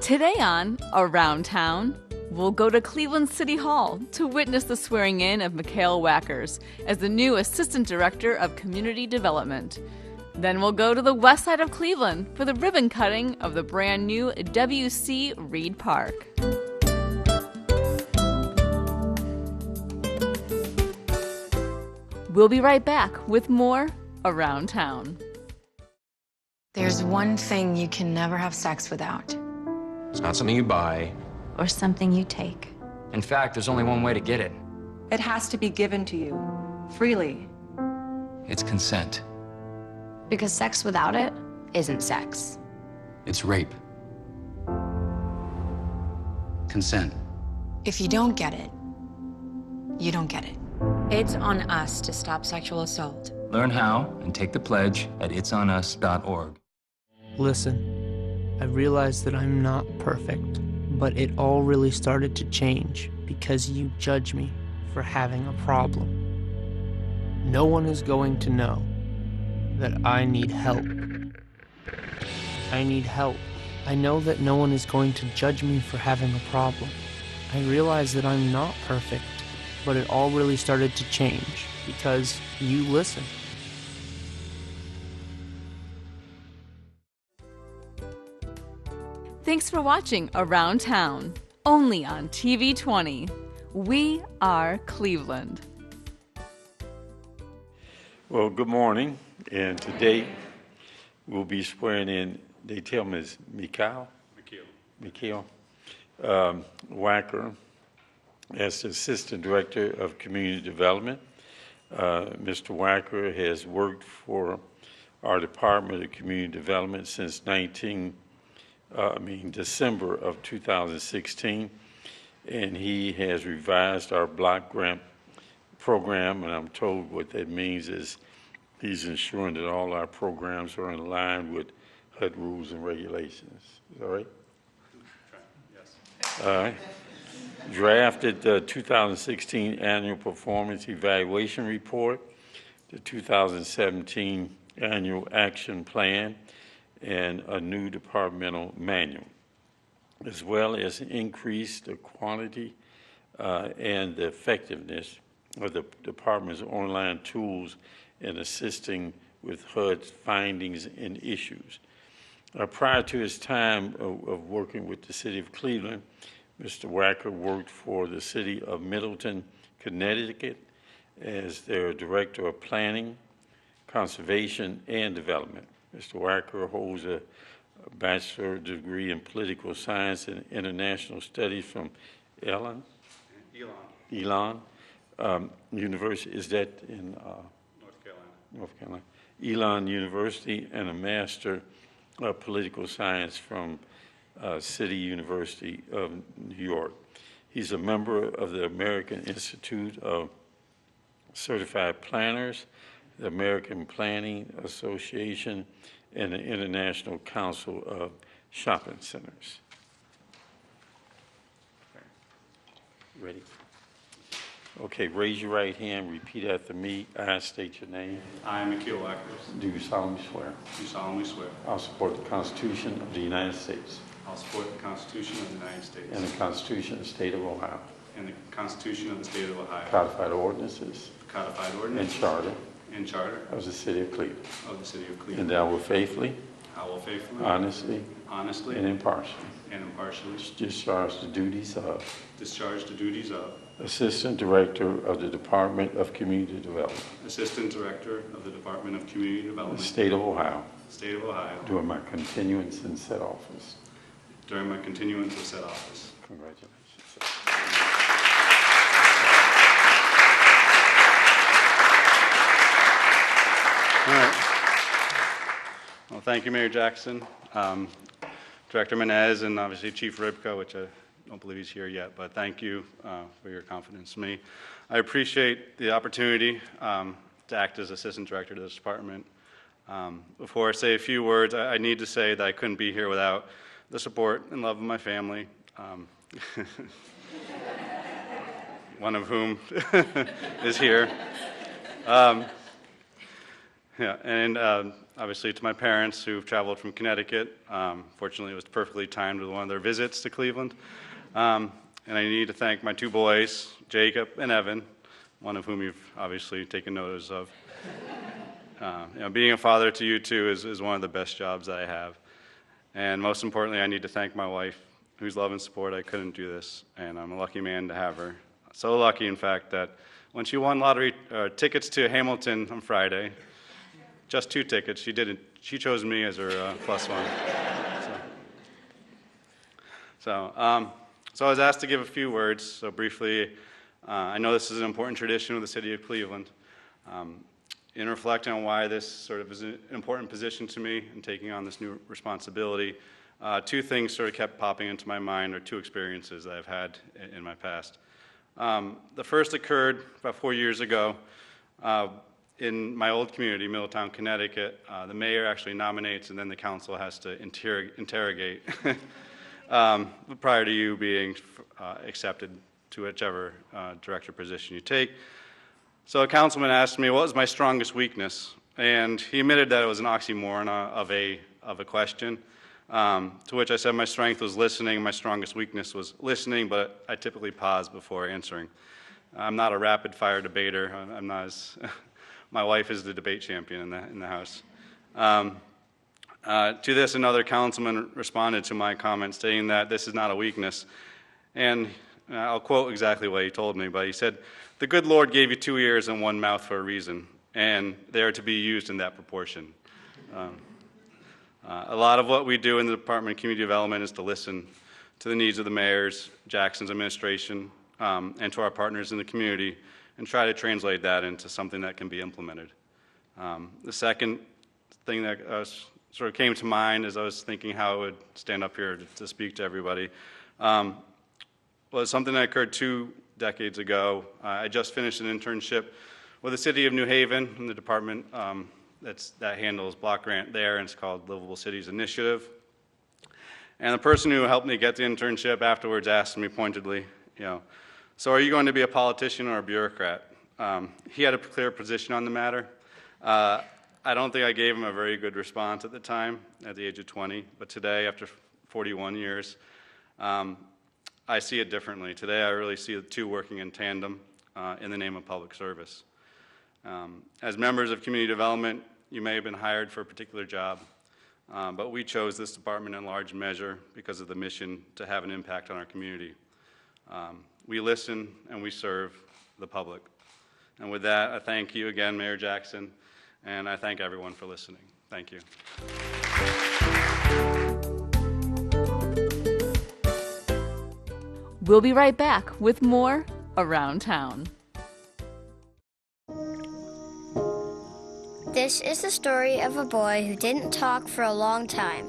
Today on Around Town, we'll go to Cleveland City Hall to witness the swearing in of Mikhail Wackers as the new Assistant Director of Community Development. Then we'll go to the west side of Cleveland for the ribbon cutting of the brand new W.C. Reed Park. We'll be right back with more Around Town. There's one thing you can never have sex without. It's not something you buy. Or something you take. In fact, there's only one way to get it. It has to be given to you, freely. It's consent. Because sex without it isn't sex. It's rape. Consent. If you don't get it, you don't get it. It's on us to stop sexual assault. Learn how and take the pledge at itsonus.org. Listen, I realize that I'm not perfect, but it all really started to change because you judge me for having a problem. No one is going to know that I need help. I need help. I know that no one is going to judge me for having a problem. I realize that I'm not perfect, but it all really started to change because you listen. Thanks for watching Around Town, only on TV 20. We are Cleveland. Well, good morning, and today we'll be swearing in, they tell me it's Mikhail Wacker as the Assistant Director of Community Development. Mr. Wacker has worked for our Department of Community Development since December of 2016, and he has revised our block grant program, and I'm told what that means is he's ensuring that all our programs are in line with HUD rules and regulations. Is that right? Yes. All right. Drafted the 2016 Annual Performance Evaluation Report, the 2017 Annual Action Plan, and a new departmental manual, as well as increase the quantity and the effectiveness of the department's online tools in assisting with HUD's findings and issues. Prior to his time of working with the City of Cleveland, Mr. Wacker worked for the City of Middleton, Connecticut as their Director of Planning, Conservation, and Development. Mr. Wacker holds a bachelor degree in political science and international studies from Elon University. Is that in North Carolina? Elon University, and a master of political science from City University of New York. He's a member of the American Institute of Certified Planners, the American Planning Association, and the International Council of Shopping Centers. Ready? Okay, raise your right hand, repeat after me. I state your name. I am Mikhail Wackers. Do you solemnly swear? Do solemnly swear. I'll support the Constitution of the United States. I'll support the Constitution of the United States. And the Constitution of the State of Ohio. And the Constitution of the State of Ohio. Codified ordinances. Codified ordinances. And charter. And charter. Of the City of Cleveland. Of the City of Cleveland. And that I will faithfully. I will faithfully. Honestly. Honestly. And impartially. And impartially. Discharge the duties of. Discharge the duties of. Assistant Director of the Department of Community Development. Assistant Director of the Department of Community Development. The State of Ohio. State of Ohio. During my continuance in said office. During my continuance of said office. Congratulations. All right. Well, thank you, Mayor Jackson, Director Menez, and obviously Chief Ribka, which I don't believe he's here yet, but thank you for your confidence in me. I appreciate the opportunity to act as Assistant Director to this department. Before I say a few words, I need to say that I couldn't be here without the support and love of my family, one of whom is here. Yeah, and obviously to my parents who've traveled from Connecticut. Fortunately, it was perfectly timed with one of their visits to Cleveland. And I need to thank my two boys, Jacob and Evan, one of whom you've obviously taken notice of. Being a father to you two is one of the best jobs that I have. And most importantly, I need to thank my wife, whose love and support I couldn't do this, and I'm a lucky man to have her. So lucky, in fact, that when she won lottery tickets to Hamilton on Friday, just 2 tickets, she chose me as her plus one. So I was asked to give a few words. So briefly, I know this is an important tradition of the city of Cleveland. In reflecting on why this sort of is an important position to me and taking on this new responsibility, 2 things sort of kept popping into my mind, or 2 experiences that I've had in my past. The first occurred about 4 years ago in my old community, Middletown, Connecticut. The mayor actually nominates, and then the council has to interrogate prior to you being accepted to whichever director position you take. So a councilman asked me what was my strongest weakness, and he admitted that it was an oxymoron of a question, to which I said my strength was listening, my strongest weakness was listening, but I typically pause before answering. I'm not a rapid-fire debater. I'm not as my wife is the debate champion in the house. To this, another councilman responded to my comment, stating that this is not a weakness. And I'll quote exactly what he told me, but he said, "The good Lord gave you 2 ears and 1 mouth for a reason, and they are to be used in that proportion." A lot of what we do in the Department of Community Development is to listen to the needs of the mayors, Jackson's administration, and to our partners in the community, and try to translate that into something that can be implemented. The second thing that sort of came to mind as I was thinking how I would stand up here to speak to everybody was something that occurred 2 decades ago. I just finished an internship with the city of New Haven in the department that handles block grant there, and it's called Livable Cities Initiative. And the person who helped me get the internship afterwards asked me pointedly, "So are you going to be a politician or a bureaucrat?" He had a clear position on the matter. I don't think I gave him a very good response at the time, at the age of 20, but today, after 41 years, I see it differently. Today, I really see the 2 working in tandem in the name of public service. As members of community development, you may have been hired for a particular job, but we chose this department in large measure because of the mission to have an impact on our community. We listen and we serve the public. And with that, I thank you again, Mayor Jackson, and I thank everyone for listening. Thank you. We'll be right back with more Around Town. This is the story of a boy who didn't talk for a long time.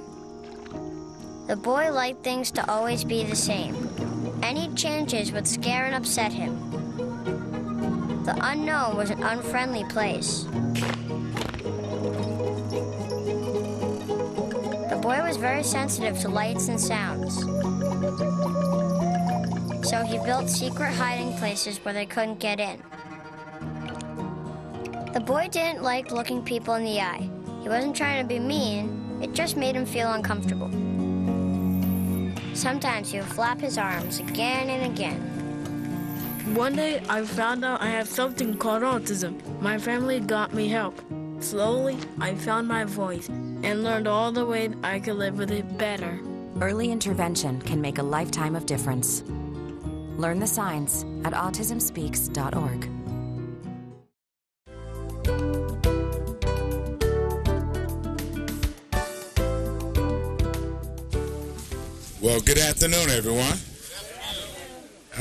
The boy liked things to always be the same. Any changes would scare and upset him. The unknown was an unfriendly place. The boy was very sensitive to lights and sounds. So he built secret hiding places where they couldn't get in. The boy didn't like looking people in the eye. He wasn't trying to be mean, it just made him feel uncomfortable. Sometimes he would flap his arms again and again. One day I found out I have something called autism. My family got me help. Slowly, I found my voice and learned all the ways I could live with it better. Early intervention can make a lifetime of difference. Learn the signs at autismspeaks.org. Well, good afternoon, everyone.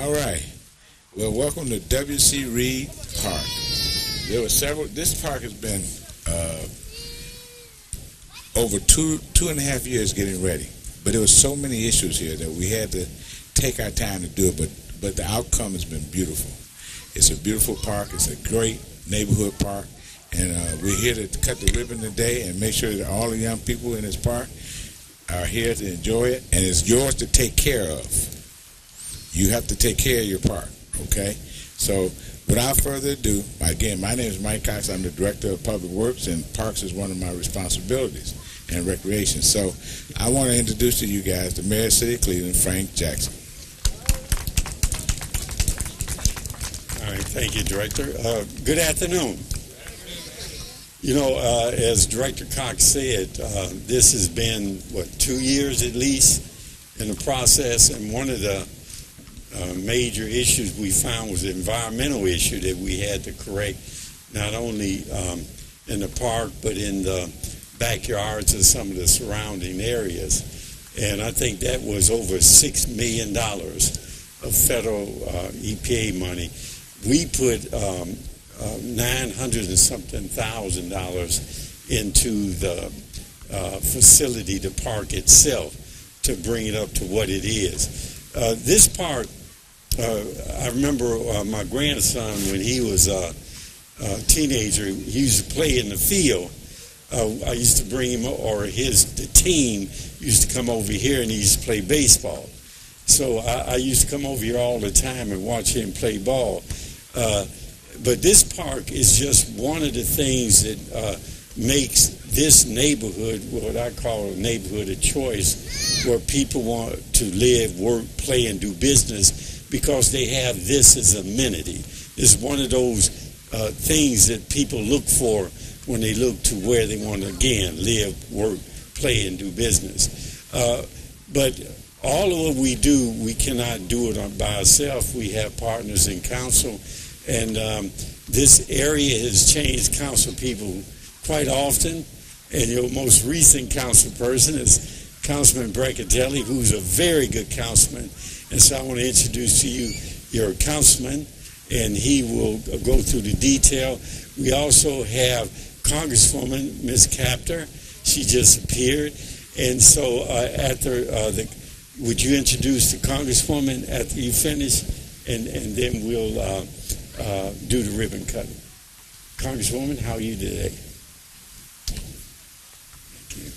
All right. Well, welcome to W.C. Reed Park. There were several. This park has been over two and a half years getting ready, but there were so many issues here that we had to take our time to do it. But the outcome has been beautiful. It's a beautiful park. It's a great neighborhood park, and we're here to cut the ribbon today and make sure that all the young people in this park are here to enjoy it, and it's yours to take care of. You have to take care of your park, okay? So Without further ado, again, my name is Mike Cox. I'm the Director of Public Works, and Parks is one of my responsibilities, and Recreation. So I want to introduce to you guys the Mayor of the City of Cleveland, Frank Jackson. All right, thank you, Director. Good afternoon. You know, as Director Cox said, this has been, 2 years at least in the process, and one of the major issues we found was the environmental issue that we had to correct, not only in the park, but in the backyards of some of the surrounding areas. And I think that was over $6 million of federal EPA money. We put 900 and something thousand dollars into the facility, the park itself, to bring it up to what it is. This park, I remember my grandson, when he was a teenager, he used to play in the field. I used to bring him, or the team used to come over here, and he used to play baseball. So I used to come over here all the time and watch him play ball. But this park is just one of the things that makes this neighborhood what I call a neighborhood of choice, where people want to live, work, play, and do business because they have this as an amenity. It's one of those things that people look for when they look to where they want to, again, live, work, play, and do business. But all of what we do, we cannot do it by ourselves. We have partners in council. And this area has changed council people quite often. And your most recent council person is Councilman Brancatelli, who's a very good councilman. And so I want to introduce to you your councilman, and he will go through the detail. We also have Congresswoman Ms. Capter. She just appeared. And so would you introduce the Congresswoman after you finish? And then we'll do the ribbon cutting. Congresswoman, how are you today? Thank you.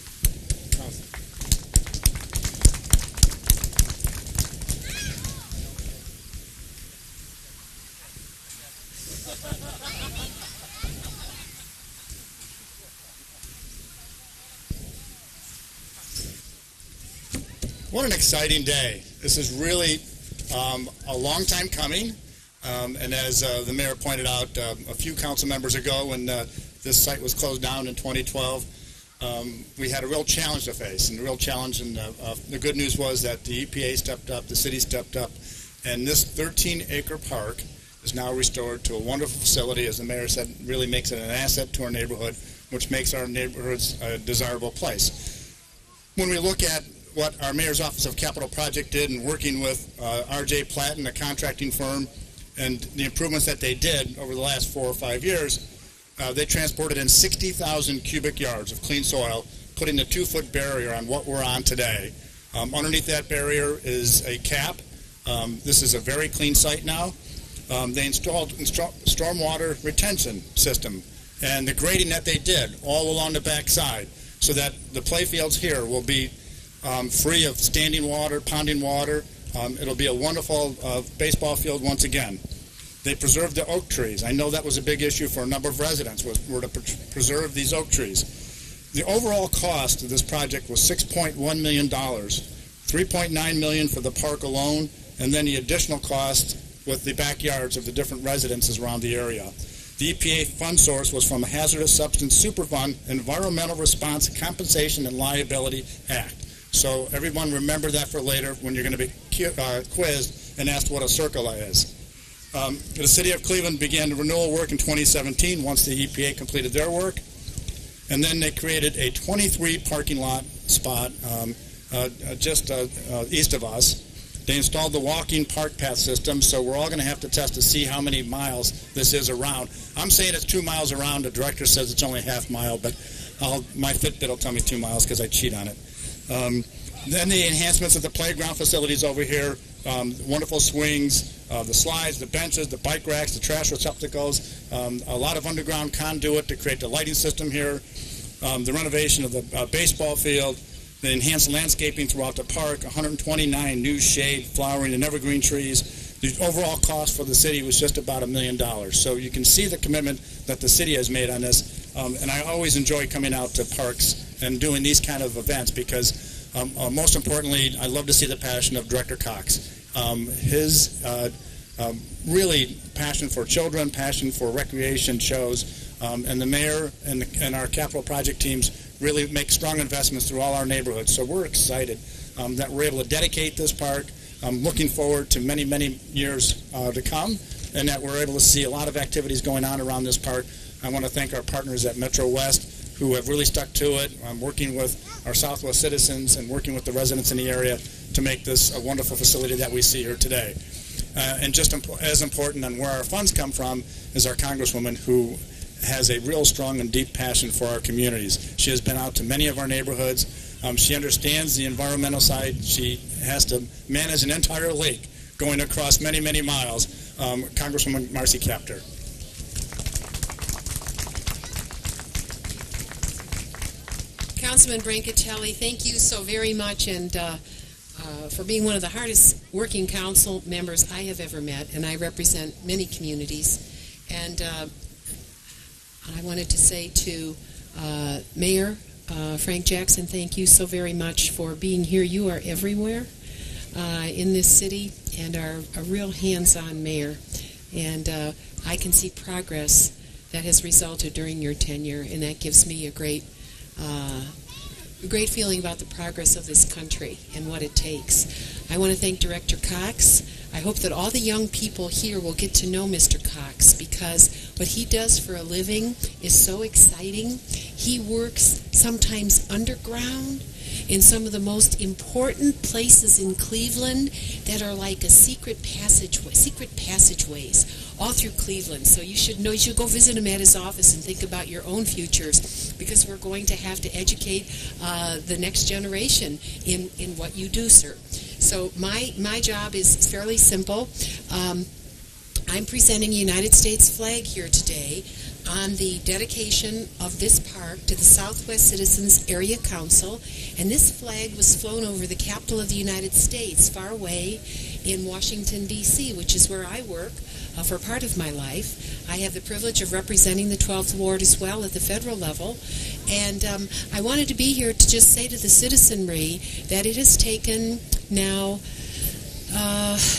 What an exciting day. This is really a long time coming. And as the mayor pointed out a few council members ago, when this site was closed down in 2012, we had a real challenge to face. And the real challenge, and the good news was that the EPA stepped up, the city stepped up, and this 13-acre park is now restored to a wonderful facility. As the mayor said, really makes it an asset to our neighborhood, which makes our neighborhoods a desirable place. When we look at what our Mayor's Office of Capital Project did in working with R.J. Platten, a contracting firm, and the improvements that they did over the last 4 or 5 years, they transported in 60,000 cubic yards of clean soil, putting a 2-foot barrier on what we're on today. Underneath that barrier is a cap. This is a very clean site now. They installed stormwater retention system, and the grading that they did all along the back side, so that the play fields here will be free of standing water, ponding water. It'll be a wonderful baseball field once again. They preserved the oak trees. I know that was a big issue for a number of residents, were to preserve these oak trees. The overall cost of this project was $6.1 million, $3.9 million for the park alone, and then the additional cost with the backyards of the different residences around the area. The EPA fund source was from a Hazardous Substance Superfund Environmental Response Compensation and Liability Act. So everyone remember that for later when you're going to be quizzed and asked what a CERCLA is. The City of Cleveland began the renewal work in 2017 once the EPA completed their work. And then they created a 23 parking lot spot just east of us. They installed the walking park path system, so we're all going to have to test to see how many miles this is around. I'm saying it's 2 miles around. The director says it's only half mile, but my Fitbit will tell me 2 miles because I cheat on it. Then the enhancements of the playground facilities over here, wonderful swings, the slides, the benches, the bike racks, the trash receptacles, a lot of underground conduit to create the lighting system here, the renovation of the baseball field, the enhanced landscaping throughout the park, 129 new shade, flowering, and evergreen trees, The overall cost for the city was just about $1 million. So you can see the commitment that the city has made on this. And I always enjoy coming out to parks and doing these kind of events because, most importantly, I love to see the passion of Director Cox. His really passion for children, passion for recreation shows, and the mayor and our capital project teams really make strong investments through all our neighborhoods. So we're excited that we're able to dedicate this park. I'm looking forward to many, many years to come, and that we're able to see a lot of activities going on around this park. I want to thank our partners at Metro West who have really stuck to it. I'm working with our Southwest citizens and working with the residents in the area to make this a wonderful facility that we see here today. And just as important on where our funds come from is our Congresswoman, who has a real strong and deep passion for our communities. She has been out to many of our neighborhoods. She understands the environmental side. She has to manage an entire lake going across many, many miles. Congresswoman Marcy Kaptur. Councilman Brancatelli, thank you so very much, and for being one of the hardest working council members I have ever met, and I represent many communities. And I wanted to say to Mayor Frank Jackson, thank you so very much for being here. You are everywhere in this city and are a real hands-on mayor. And I can see progress that has resulted during your tenure, and that gives me a great feeling about the progress of this country and what it takes. I want to thank Director Cox. I hope that all the young people here will get to know Mr. Cox, because what he does for a living is so exciting. He works sometimes underground in some of the most important places in Cleveland that are like a secret passageways all through Cleveland. So you should know, you should go visit him at his office and think about your own futures, because we're going to have to educate the next generation in what you do, sir. So my job is fairly simple. I'm presenting a United States flag here today on the dedication of this park to the Southwest Citizens Area Council, and this flag was flown over the capital of the United States, far away in Washington, D.C., which is where I work for part of my life. I have the privilege of representing the 12th Ward as well at the federal level, and I wanted to be here to just say to the citizenry that it has taken now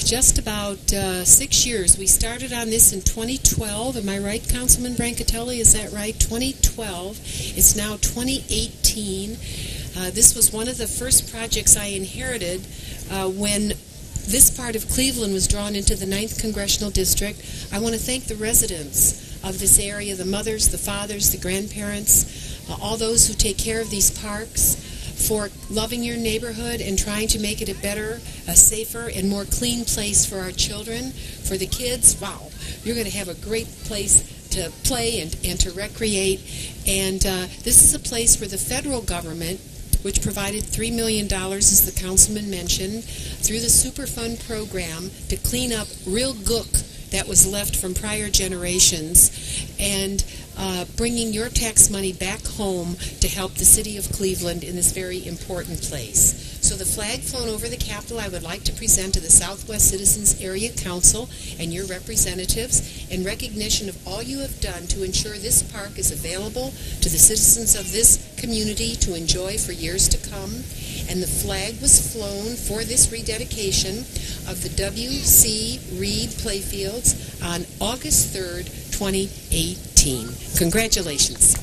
just about 6 years. We started on this in 2012. Am I right, Councilman Brancatelli? Is that right? 2012. It's now 2018. This was one of the first projects I inherited when this part of Cleveland was drawn into the 9th Congressional District. I want to thank the residents of this area, the mothers, the fathers, the grandparents, all those who take care of these parks, for loving your neighborhood and trying to make it a better, a safer, and more clean place for our children. For the kids, wow, you're going to have a great place to play and to recreate. And this is a place where the federal government, which provided $3 million, as the councilman mentioned, through the Superfund program to clean up real gook that was left from prior generations, and bringing your tax money back home to help the city of Cleveland in this very important place. So the flag flown over the Capitol I would like to present to the Southwest Citizens Area Council and your representatives in recognition of all you have done to ensure this park is available to the citizens of this community to enjoy for years to come. And the flag was flown for this rededication of the W.C. Reed Playfields on August 3rd, 2018. Congratulations.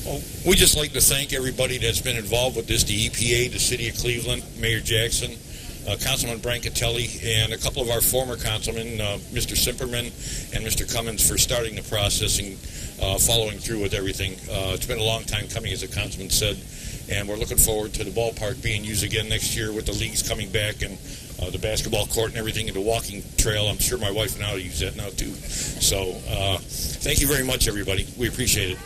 Well, we'd just like to thank everybody that's been involved with this, the EPA, the City of Cleveland, Mayor Jackson, Councilman Brancatelli, and a couple of our former councilmen, Mr. Simperman and Mr. Cummins, for starting the process and following through with everything. It's been a long time coming, as the councilman said, and we're looking forward to the ballpark being used again next year with the leagues coming back and the basketball court and everything, and the walking trail. I'm sure my wife and I will use that now, too. So thank you very much, everybody. We appreciate it.